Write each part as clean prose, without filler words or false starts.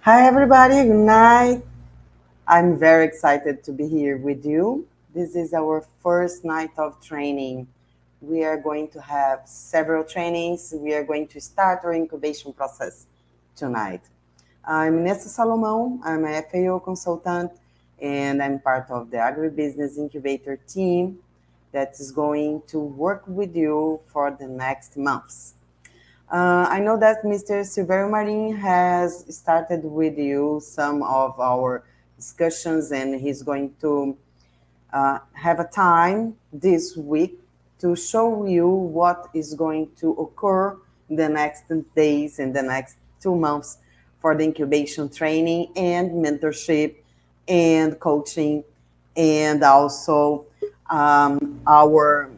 Hi, everybody. Good night. I'm very excited to be here with you. This is our first night of training. We are going to have several trainings. We are going to start our incubation process tonight. I'm Nessa Salomão. I'm a FAO consultant, and I'm part of the Agri Business Incubator team that is going to work with you for the next months. I know that Mr. Silverio Marin has started with you some of our discussions, and he's going to have a time this week to show you what is going to occur in the next days and the next 2 months for the incubation training and mentorship and coaching, and also our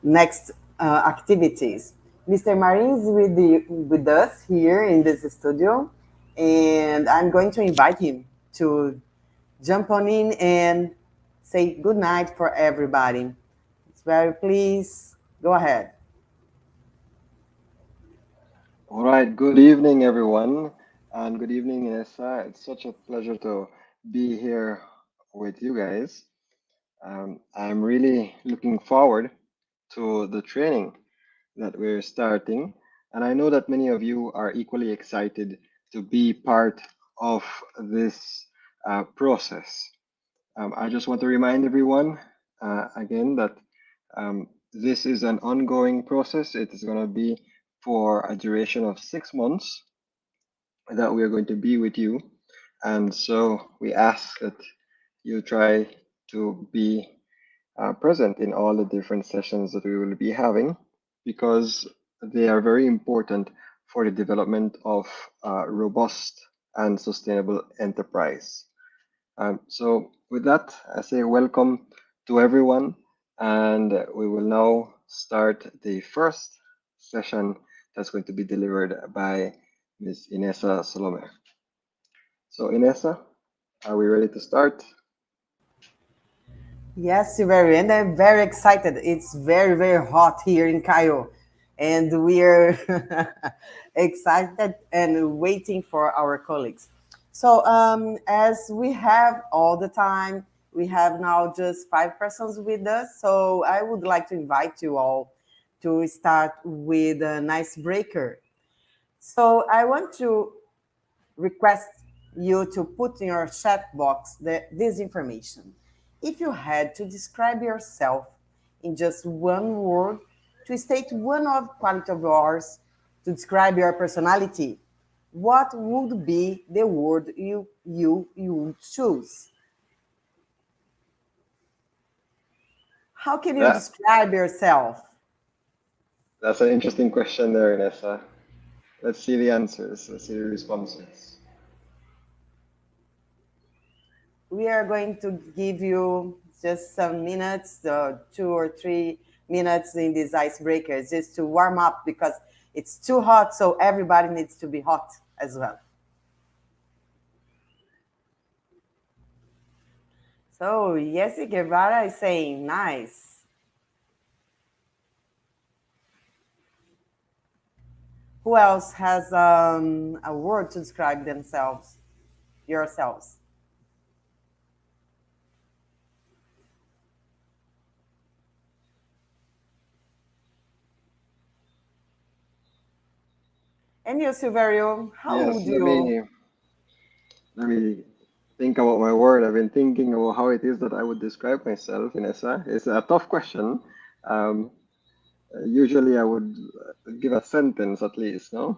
next activities. Mr. Marin is with us here in this studio, and I'm going to invite him to jump on in and say good night for everybody. Very please go ahead. All right, good evening, everyone, and good evening, Inessa. It's such a pleasure to be here with you guys. I'm really looking forward to the training that we're starting, and I know that many of you are equally excited to be part of this process. I just want to remind everyone again that this is an ongoing process. It is going to be for a duration of 6 months that we are going to be with you. And so we ask that you try to be present in all the different sessions that we will be having because they are very important for the development of robust and sustainable enterprise. So with that, I say welcome to everyone, and we will now start the first session that's going to be delivered by Ms. Inessa Salome. So Inessa, are we ready to start? Yes, Silverio, and I'm very excited. It's very, very hot here in Cairo, and we're excited and waiting for our colleagues. So, as we have all the time, we have now just 5 persons with us. So, I would like to invite you all to start with an icebreaker. So, I want to request you to put in your chat box this information. If you had to describe yourself in just one word, to state one of quality of yours, to describe your personality, what would be the word you would choose? How can you That describe yourself? that's an interesting question there, Inessa. Let's see the answers. Let's see the responses. We are going to give you just some minutes, 2 or 3 minutes in these icebreakers just to warm up because it's too hot, so everybody needs to be hot as well. So, Yesi Guevara is saying, nice. Who else has a word to describe themselves, yourselves? And you, Silverio, how Yes, would you? let me think about my word. I've been thinking about how it is that I would describe myself, Inessa. It's a tough question. Um, Usually I would give a sentence at least, no?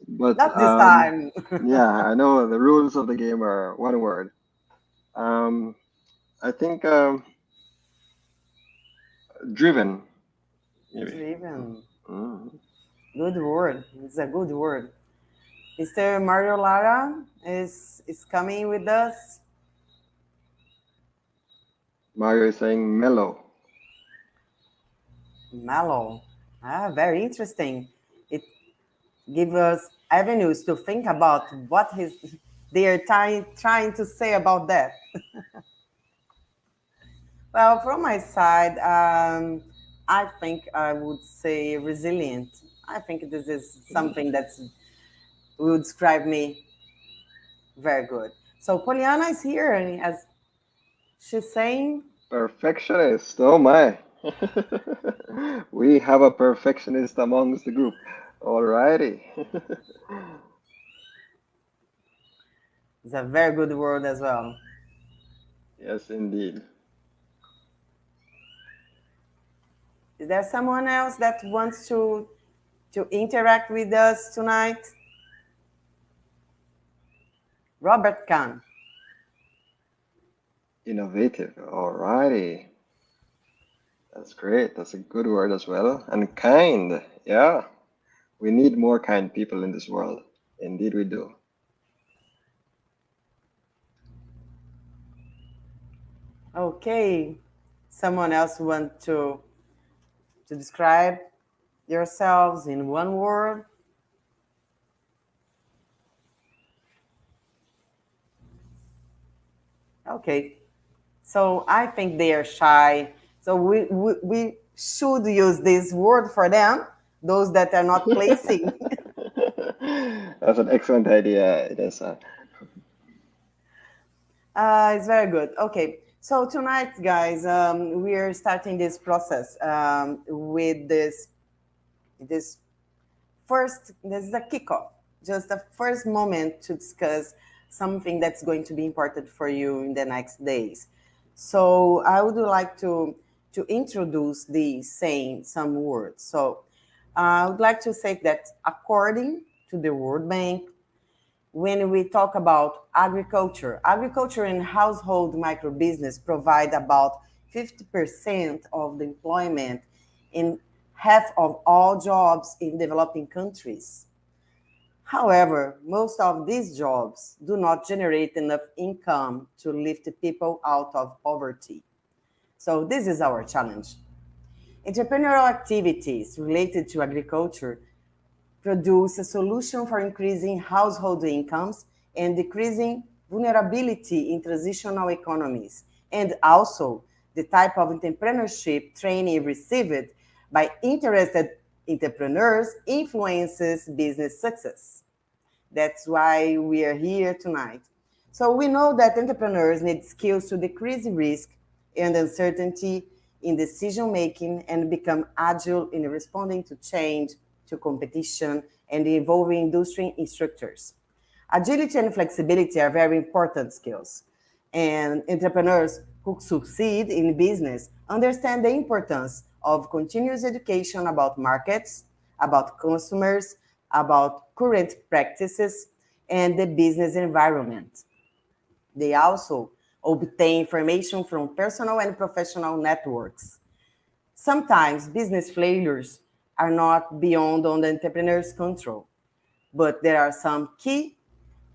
But Not this time. yeah, I know the rules of the game are one word. Um, I think driven, maybe. Driven. Mm. Good word. It's a good word. Mr. Mario Lara is coming with us. Mario is saying mellow. Mellow. Very interesting. It gives us avenues to think about they are trying to say about that. Well, from my side, I think I would say resilient. I think this is something that will describe me. Very good. So Poliana is here, and as she's saying, Perfectionist. Oh my. We have a perfectionist amongst the group. Alrighty. it's a very good word as well. Yes, indeed. Is there someone else that wants to interact with us tonight? Robert Kahn. Innovative. Alrighty. That's great. That's a good word as well. And kind. Yeah. We need more kind people in this world. Indeed, we do. Okay. Someone else want to describe yourselves in one word? Okay. So I think they are shy. So we should use this word for them, those that are not placing. That's an excellent idea. It is. It's very good. Okay. So tonight, guys, we are starting this process with this first. This is a kickoff, just a first moment to discuss something that's going to be important for you in the next days. So I would like to introduce these saying some words. So I would like to say that according to the World Bank, when we talk about agriculture and household microbusiness provide about 50% of the employment in half of all jobs in developing countries. However, most of these jobs do not generate enough income to lift people out of poverty. So, this is our challenge. Entrepreneurial activities related to agriculture produce a solution for increasing household incomes and decreasing vulnerability in transitional economies, and also the type of entrepreneurship training received by interested entrepreneurs influences business success. That's why we are here tonight. So we know that entrepreneurs need skills to decrease risk and uncertainty in decision making and become agile in responding to change, to competition, and evolving industry structures. Agility and flexibility are very important skills. And entrepreneurs who succeed in business understand the importance of continuous education about markets, about customers, about current practices, and the business environment. They also obtain information from personal and professional networks. Sometimes business failures are not beyond on the entrepreneur's control, but there are some key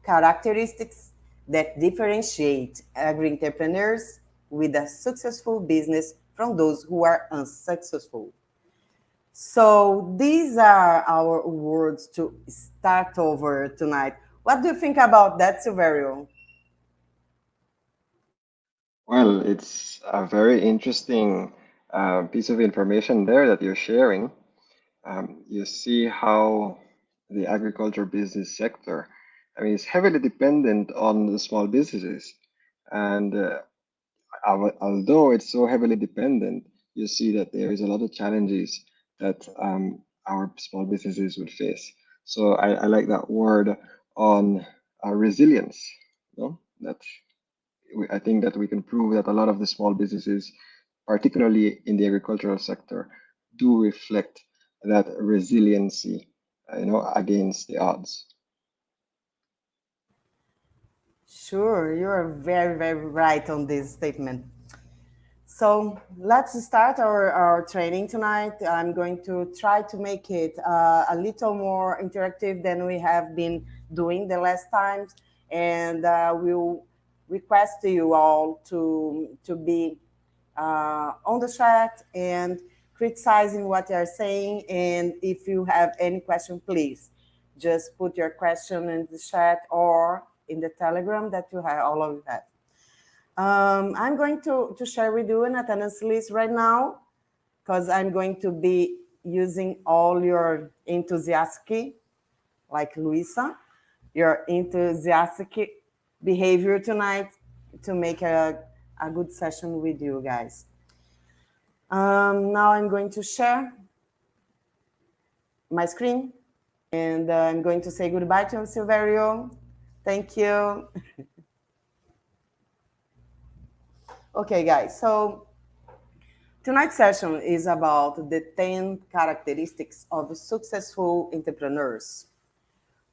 characteristics that differentiate agri entrepreneurs with a successful business from those who are unsuccessful. So these are our words to start over tonight. What do you think about that, Silverio? Well, it's a very interesting piece of information there that you're sharing. You see how the agriculture business sector, I mean, is heavily dependent on the small businesses. And although it's so heavily dependent, you see that there is a lot of challenges that our small businesses would face. So I like that word on resilience. That I think that we can prove that a lot of the small businesses, particularly in the agricultural sector, do reflect that resiliency, against the odds. Sure, you're very, very right on this statement. So let's start our training tonight. I'm going to try to make it a little more interactive than we have been doing the last times, and we'll request to you all to be on the chat and criticizing what you're saying. And if you have any question, please just put your question in the chat or in the Telegram that you have, all of you have. I'm going to share with you an attendance list right now because I'm going to be using all your enthusiastic, like Luisa, your enthusiastic behavior tonight to make a good session with you guys. Now I'm going to share my screen and I'm going to say goodbye to Silverio. Thank you. Okay, guys, so tonight's session is about the 10 characteristics of successful entrepreneurs.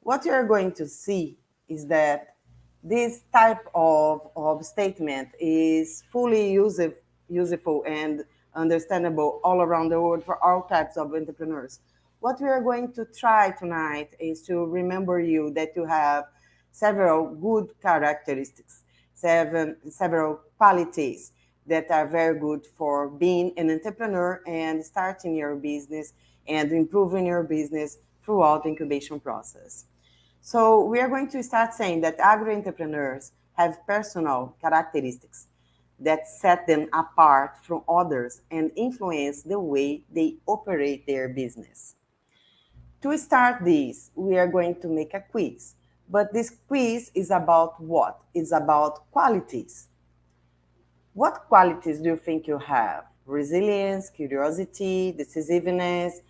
What you're going to see is that this type of statement is fully useful and understandable all around the world for all types of entrepreneurs. What we are going to try tonight is to remember you that you have several good characteristics, several qualities that are very good for being an entrepreneur and starting your business and improving your business throughout the incubation process. So we are going to start saying that agri entrepreneurs have personal characteristics that set them apart from others and influence the way they operate their business. To start this, we are going to make a quiz. But this quiz is about what? It's about qualities. What qualities do you think you have? Resilience, curiosity, decisiveness,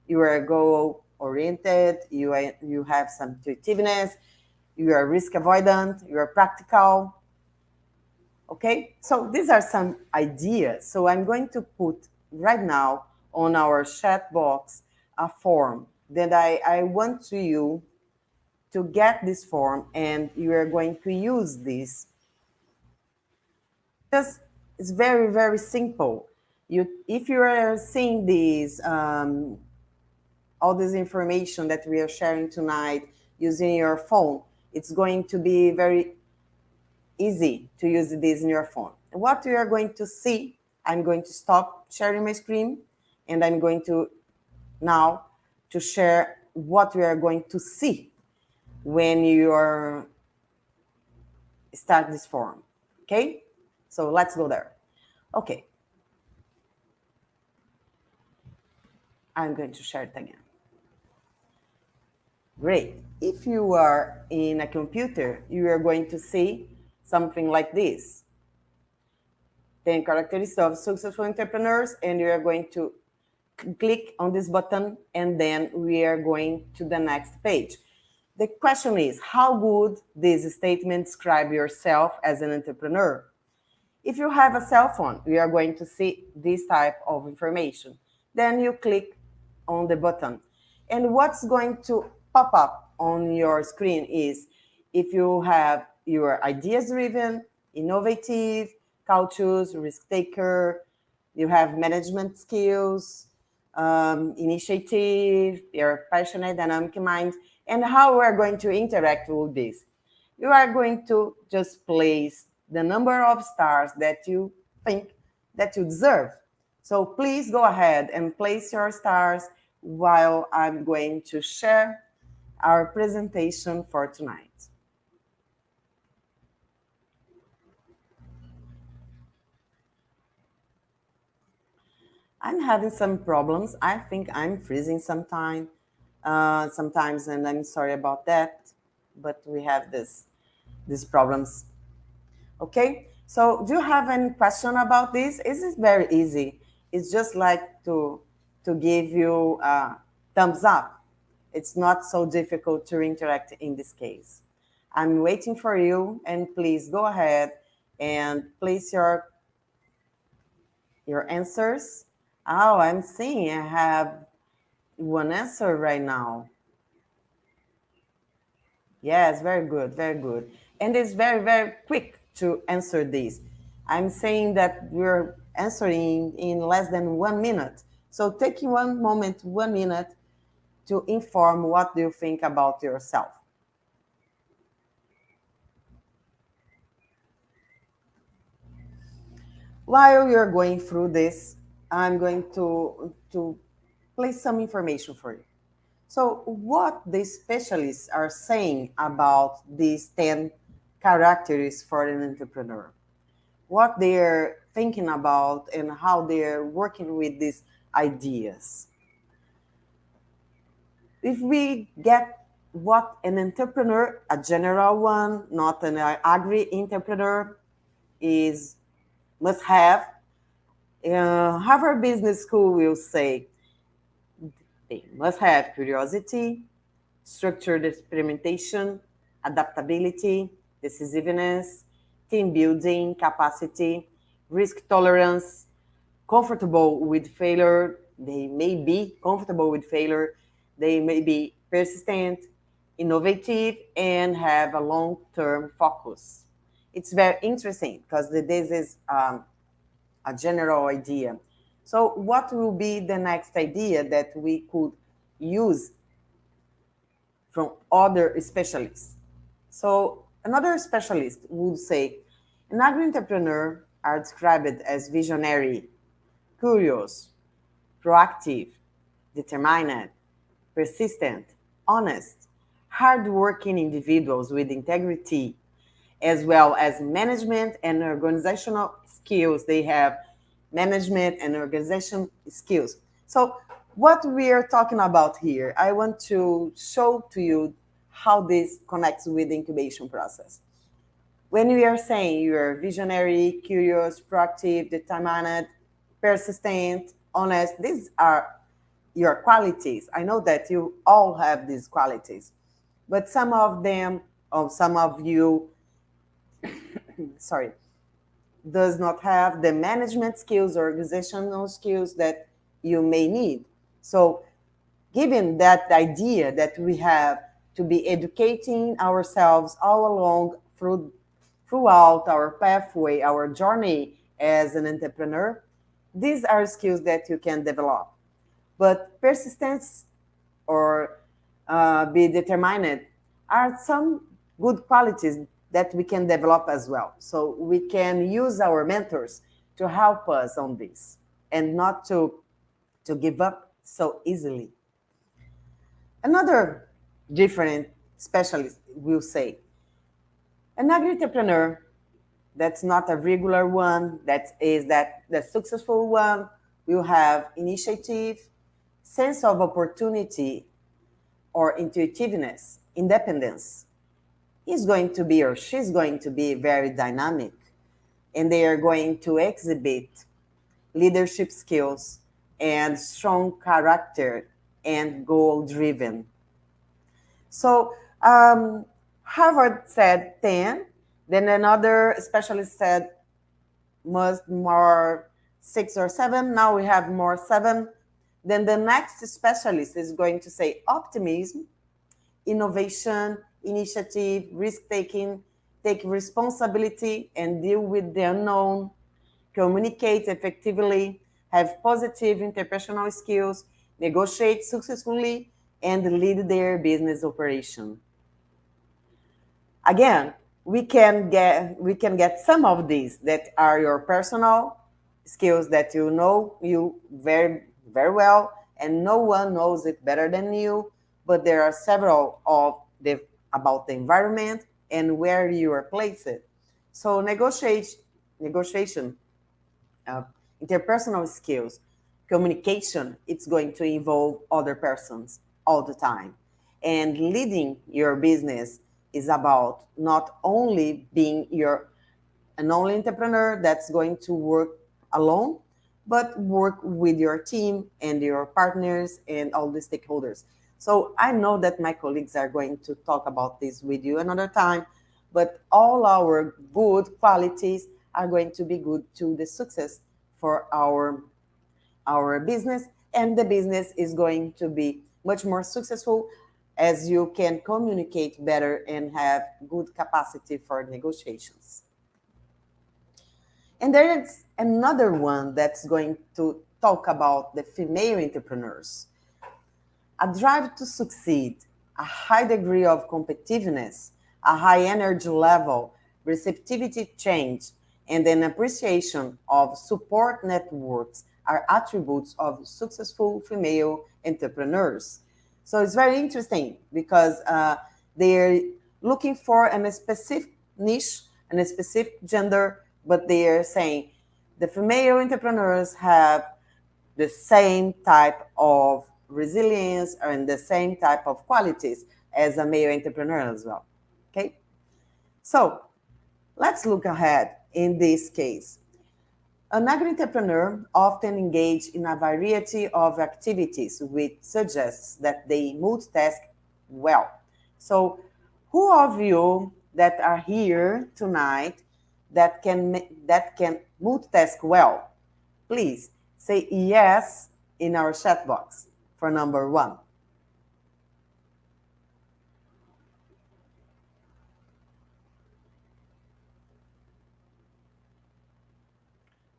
you are goal oriented, you have some intuitiveness, you are risk avoidant, you are practical. Okay, so these are some ideas. So I'm going to put right now on our chat box a form that I want to you to get this form and you are going to use this. Just it's very, very simple. If you are seeing these all this information that we are sharing tonight using your phone, it's going to be very easy to use this in your phone. What you are going to see, I'm going to stop sharing my screen and I'm going to now to share what we are going to see when you are start this form. Okay? So let's go there. Okay. I'm going to share it again. Great. If you are in a computer, you are going to see something like this. 10 characteristics of successful entrepreneurs, and you are going to click on this button, and then we are going to the next page. The question is, how would this statement describe yourself as an entrepreneur? If you have a cell phone, we are going to see this type of information. Then you click on the button. And what's going to pop up on your screen is if you have your ideas driven, innovative, cautious, risk taker, you have management skills, initiative, you're passionate, dynamic mind, and how we're going to interact with this. You are going to just place the number of stars that you think that you deserve. So please go ahead and place your stars while I'm going to share our presentation for tonight. I'm having some problems. I think I'm freezing sometimes, and I'm sorry about that. But we have these problems. Okay. So, do you have any question about this? This is very easy. It's just like to give you a thumbs up. It's not so difficult to interact in this case. I'm waiting for you, and please go ahead and place your answers. Oh, I'm seeing I have one answer right now. Yes, very good, very good. And it's very, very quick to answer this. I'm saying that we're answering in less than 1 minute. So taking one moment, 1 minute to inform what do you think about yourself. While you're going through this, I'm going to place some information for you. So, what the specialists are saying about these 10 characteristics for an entrepreneur, what they're thinking about, and how they're working with these ideas. If we get what an entrepreneur, a general one, not an agri entrepreneur, is must have. Harvard Business School will say they must have curiosity, structured experimentation, adaptability, decisiveness, team building capacity, risk tolerance, comfortable with failure. They may be comfortable with failure. They may be persistent, innovative, and have a long term focus. It's very interesting because this is a general idea. So, what will be the next idea that we could use from other specialists? So, another specialist would say an agri entrepreneur are described as visionary, curious, proactive, determined, persistent, honest, hardworking individuals with integrity, as well as management and organizational skills. They have management and organization skills. So, what we are talking about here, I want to show to you how this connects with the incubation process. When we are saying you are visionary, curious, proactive, determined, persistent, honest, these are your qualities. I know that you all have these qualities, but some of them, or some of you, sorry, does not have the management skills or organizational skills that you may need. So, given that idea that we have to be educating ourselves all along throughout our pathway, our journey as an entrepreneur, these are skills that you can develop. But persistence or be determined are some good qualities that we can develop as well. So we can use our mentors to help us on this and not to give up so easily. Another different specialist will say an agri entrepreneur that's not a regular one, that is that the successful one will have initiative, sense of opportunity, or intuitiveness, independence. He's going to be or she's going to be very dynamic, and they are going to exhibit leadership skills and strong character and goal driven. So Harvard said 10, then another specialist said must more 6 or 7. Now we have more 7. Then the next specialist is going to say optimism, innovation, initiative, risk taking, take responsibility and deal with the unknown, communicate effectively, have positive interpersonal skills, negotiate successfully, and lead their business operation. Again, we can get some of these that are your personal skills that you know you very very well, and no one knows it better than you. But there are several of the about the environment and where you are placed. So negotiation, uh, interpersonal skills, communication, it's going to involve other persons all the time. And leading your business is about not only being an only entrepreneur that's going to work alone, but work with your team and your partners and all the stakeholders. So I know that my colleagues are going to talk about this with you another time, but all our good qualities are going to be good to the success for our business, and the business is going to be much more successful as you can communicate better and have good capacity for negotiations. And there is another one that's going to talk about the female entrepreneurs. A drive to succeed, a high degree of competitiveness, a high energy level, receptivity to change, and an appreciation of support networks are attributes of successful female entrepreneurs. So it's very interesting because they're looking for a specific niche and a specific gender, but they are saying the female entrepreneurs have the same type of resilience and the same type of qualities. as a male entrepreneur as well. Okay? So let's look ahead in this case. An agri-entrepreneur often engages in a variety of activities, which suggests that they multitask well. So, who of you that are here tonight that can multitask well? Please say yes in our chat box for number one.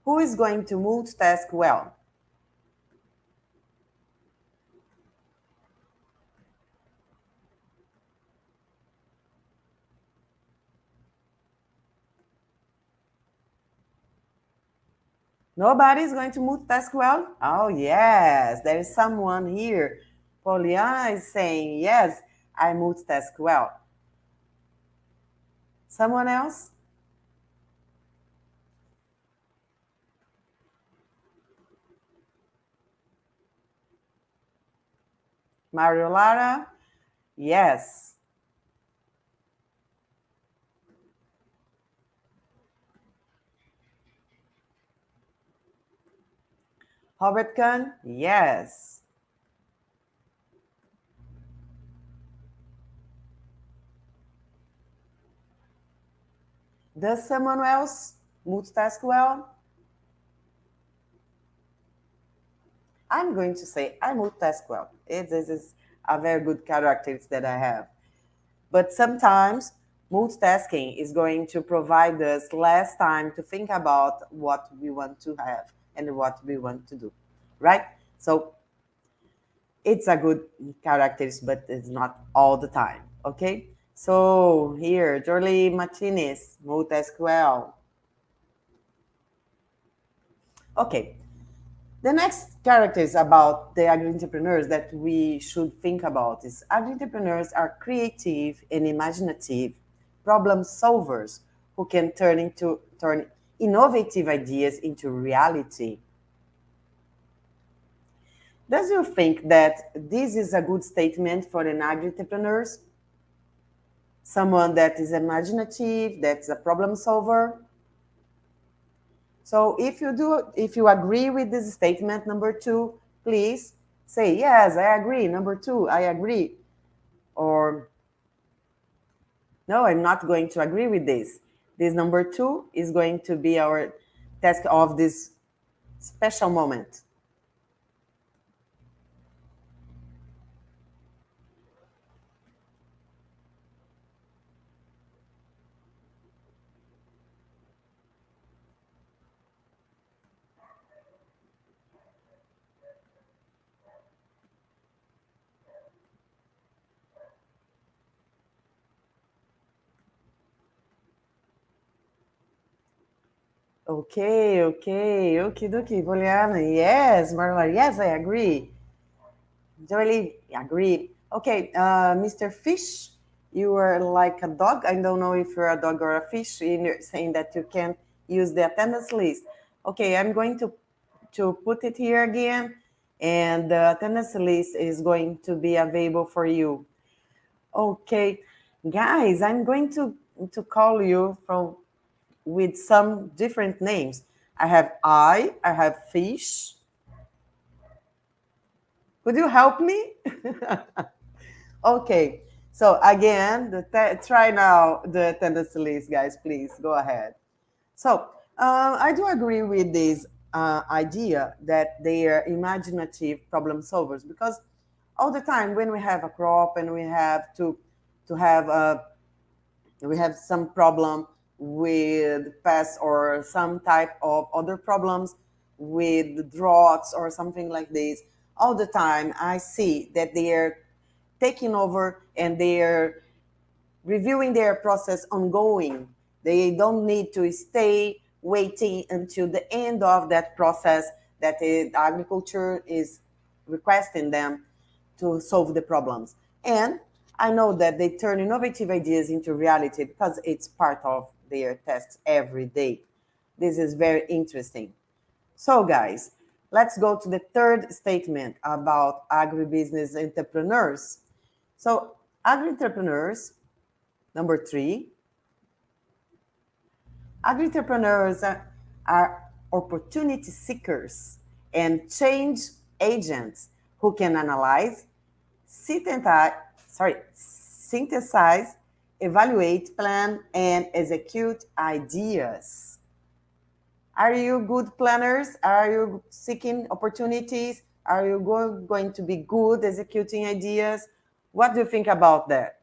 Who is going to multitask well? Nobody is going to multitask well? Oh, yes, there is someone here. Poliana is saying, yes, I multitask well. Someone else? Mario Lara? Yes. Robert Kahn? Yes. Does someone else multitask well? I'm going to say I multitask well. This is a very good characteristic that I have. But sometimes multitasking is going to provide us less time to think about what we want to have and what we want to do, right? So it's a good characteristic, but it's not all the time, okay? So here, Jorly Martinez, multitask well. Okay, the next characters about the agri-entrepreneurs that we should think about is agri-entrepreneurs are creative and imaginative problem solvers who can turn innovative ideas into reality. Does you think that this is a good statement for an agri-entrepreneurs? Someone that is imaginative, that's a problem solver. So if you agree with this statement, number two, please say, yes, I agree. Number two, I agree. Or, no, I'm not going to agree with this. This number two is going to be our task of this special moment. Okay, okay, okie dokie, Poliana. Yes, Marla, yes, I agree. Jolie, agree. Okay, Mr. Fish, you are like a dog. I don't know if you're a dog or a fish. You're saying that you can use the attendance list. Okay, I'm going to put it here again, and the attendance list is going to be available for you. Okay, guys, I'm going to call you from with some different names. I have fish. Could you help me? Okay. So again, try now the tendency list, guys. Please go ahead. So I do agree with this idea that they are imaginative problem solvers because all the time when we have a crop and we have to have a we have some problem with pests or some type of other problems with droughts or something like this, all the time I see that they are taking over and they're reviewing their process ongoing. They don't need to stay waiting until the end of that process that the agriculture is requesting them to solve the problems. And I know that they turn innovative ideas into reality because it's part of their tasks every day. This is very interesting. So, guys, let's go to the third statement about agribusiness entrepreneurs. So, Agri-entrepreneurs, number three, agri-entrepreneurs are opportunity seekers and change agents who can analyze, synthesize, synthesize, evaluate, plan, and execute ideas. Are you good planners? Are you seeking opportunities? Are you going to be good executing ideas? What do you think about that?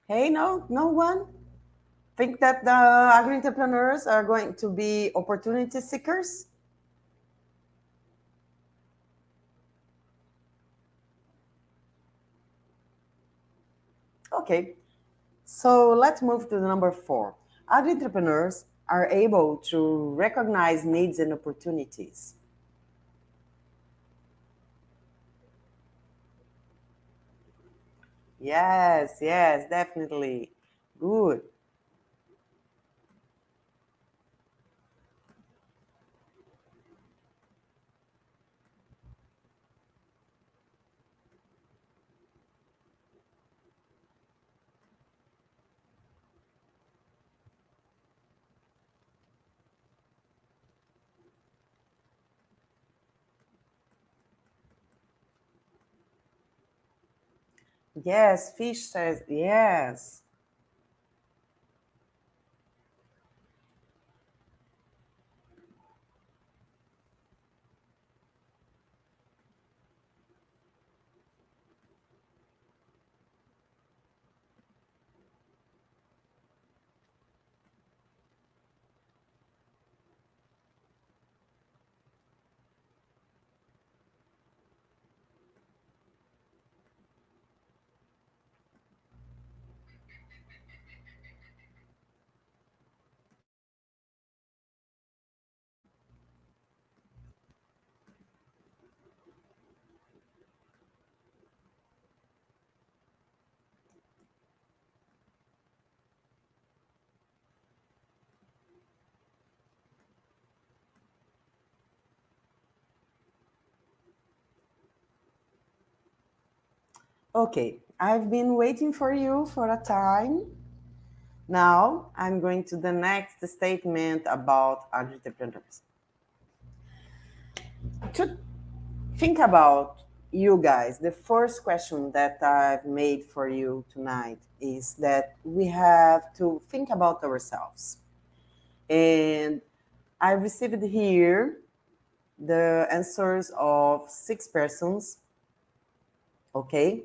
Hey, no one think that the agri entrepreneurs are going to be opportunity seekers? Okay, so let's move to the number four. Agri entrepreneurs are able to recognize needs and opportunities. Yes, definitely. Good. Yes, Fish says yes. Okay, I've been waiting for you for a time. Now I'm going to the next statement about entrepreneurs. To think about you guys, the first question that I've made for you tonight is that we have to think about ourselves. And I received here the answers of six persons, okay,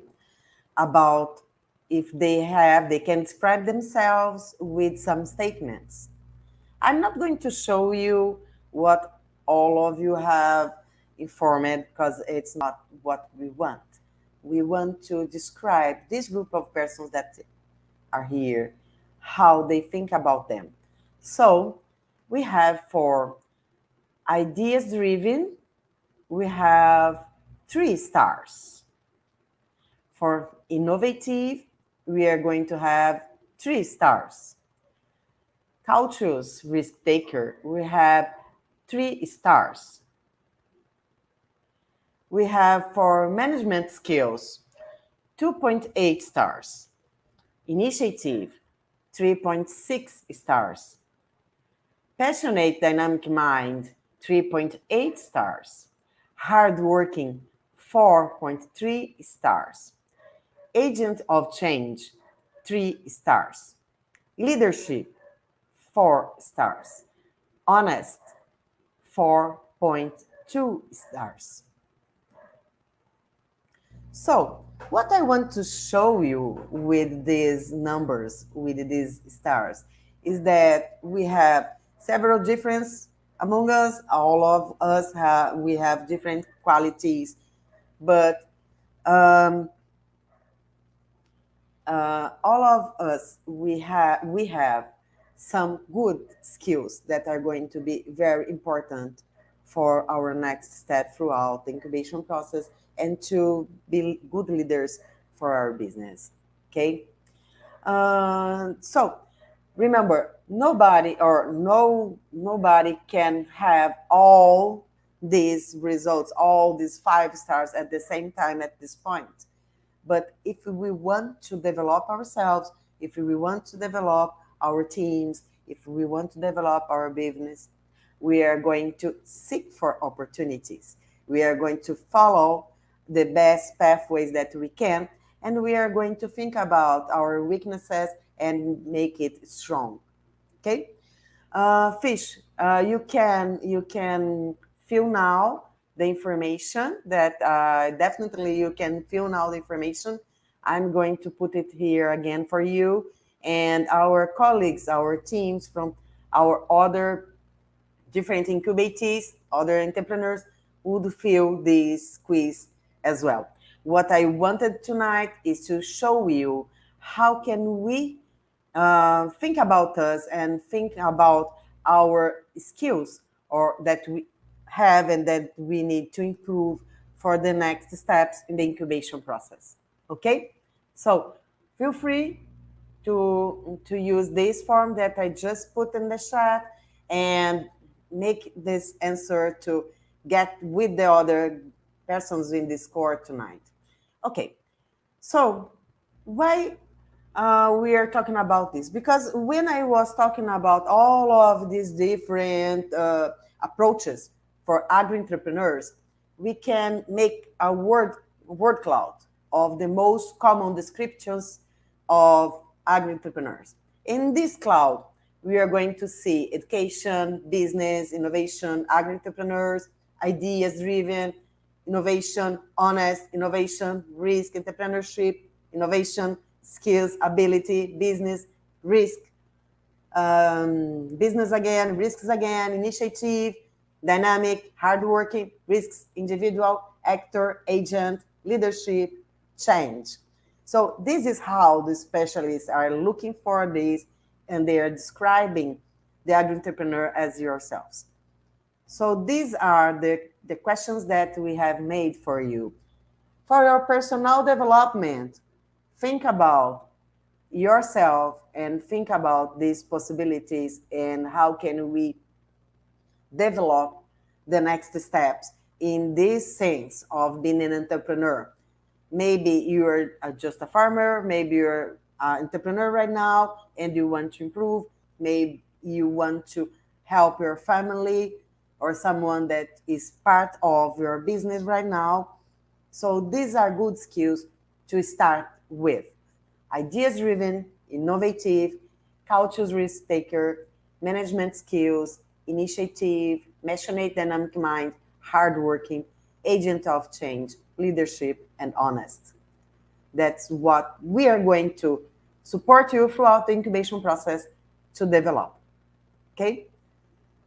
about if they can describe themselves with some statements. I'm not going to show you what all of you have informed because it's not what we want. We want to describe this group of persons that are here, how they think about them. So we have for ideas driven, we have 3 stars. For innovative, we are going to have 3 stars. Cautious risk taker, we have 3 stars. We have for management skills 2.8 stars. Initiative 3.6 stars. Passionate dynamic mind 3.8 stars. Hardworking 4.3 stars. Agent of change 3 stars. Leadership 4 stars. Honest 4.2 stars. So, what I want to show you with these numbers, with these stars, is that we have several differences among us. All of us we have different qualities, but um, all of us we have some good skills that are going to be very important for our next step throughout the incubation process and to be good leaders for our business. Okay. So remember, nobody can have all these results, all these 5 stars at the same time at this point. But if we want to develop ourselves, if we want to develop our teams, if we want to develop our business, we are going to seek for opportunities. We are going to follow the best pathways that we can, and we are going to think about our weaknesses and make it strong. Okay? Fish, you can fill now the information that definitely you can fill now the information. I'm going to put it here again for you and our colleagues, our teams from our other different incubatees, other entrepreneurs would fill this quiz as well. What I wanted tonight is to show you how can we think about us and think about our skills or that we have and that we need to improve for the next steps in the incubation process. Okay? So feel free to use this form that I just put in the chat and make this answer to get with the other persons in Discord tonight. Okay, so why we are talking about this? Because when I was talking about all of these different approaches for agri entrepreneurs, we can make a word cloud of the most common descriptions of agri entrepreneurs. In this cloud, we are going to see education, business, innovation, agri entrepreneurs, ideas driven, innovation, honest, innovation, risk, entrepreneurship, innovation, skills, ability, business, risk, business again, risks again, initiative, dynamic, hardworking, risks, individual, actor, agent, leadership, change. So this is how the specialists are looking for this, and they are describing the agri entrepreneur as yourselves. So these are the questions that we have made for you. For your personal development, think about yourself and think about these possibilities and how can we develop the next steps in this sense of being an entrepreneur. Maybe you're just a farmer, maybe you're an entrepreneur right now and you want to improve, maybe you want to help your family or someone that is part of your business right now. So these are good skills to start with. Ideas driven, innovative, culture risk taker, management skills, initiative, passionate dynamic mind, hardworking, agent of change, leadership, and honest. That's what we are going to support you throughout the incubation process to develop. Okay?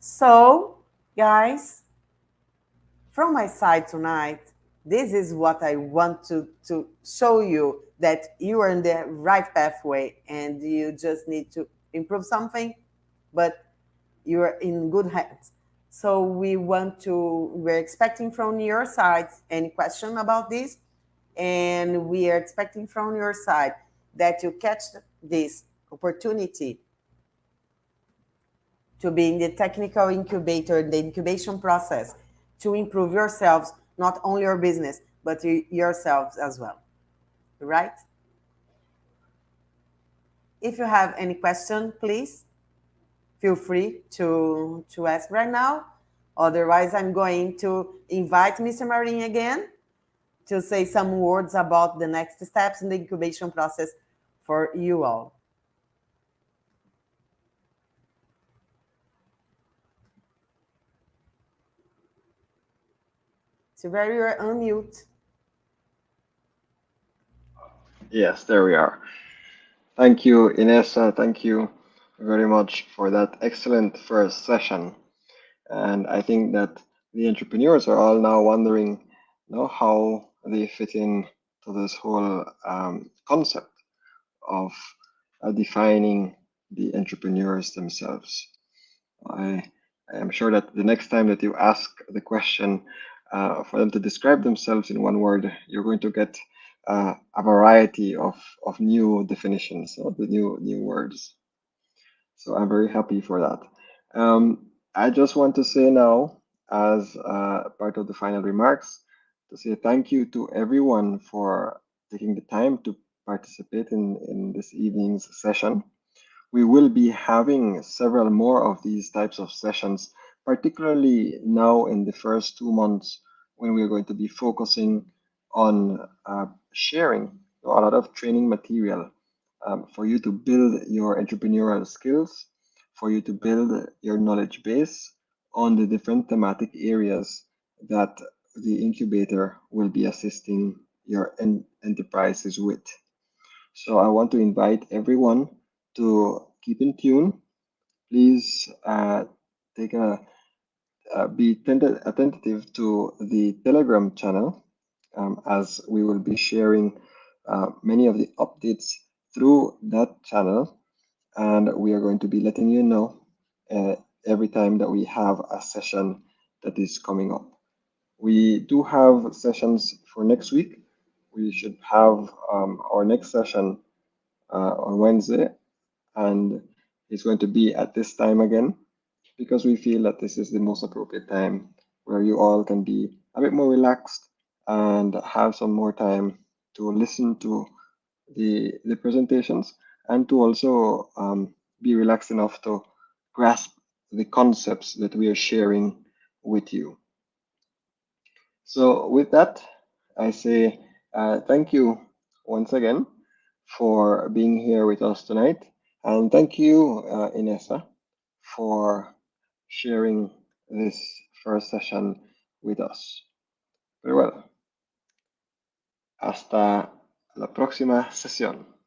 So, guys, from my side tonight, this is what I want to show you that you are in the right pathway and you just need to improve something, but you're in good hands. So we're expecting from your side any question about this, and we are expecting from your side that you catch this opportunity to be in the technical incubator, the incubation process, to improve yourselves, not only your business, but yourselves as well. Right? If you have any question, please feel free to ask right now. Otherwise, I'm going to invite Mr. Marin again to say some words about the next steps in the incubation process for you all. So, where you're unmute. Yes, there we are. Thank you, Inessa. Thank you very much for that excellent first session. And I think that the entrepreneurs are all now wondering, how they fit in to this whole concept of defining the entrepreneurs themselves. I, I am sure that the next time that you ask the question for them to describe themselves in one word, you're going to get a variety of new definitions or the new words. So I'm very happy for that. I just want to say now, as part of the final remarks, to say thank you to everyone for taking the time to participate in this evening's session. We will be having several more of these types of sessions, particularly now in the first 2 months when we're going to be focusing on sharing a lot of training material for you to build your entrepreneurial skills, for you to build your knowledge base on the different thematic areas that the incubator will be assisting your enterprises with. So I want to invite everyone to keep in tune. Please take a be attentive to the Telegram channel as we will be sharing many of the updates through that channel, and we are going to be letting you know uh, every time that we have a session that is coming up. We do have sessions for next week. We should have our next session on Wednesday, and it's going to be at this time again because we feel that this is the most appropriate time where you all can be a bit more relaxed and have some more time to listen to the presentations and to also be relaxed enough to grasp the concepts that we are sharing with you. So with that, I say thank you once again for being here with us tonight. And thank you, Inessa, for sharing this first session with us. Very well. Hasta la próxima sesión.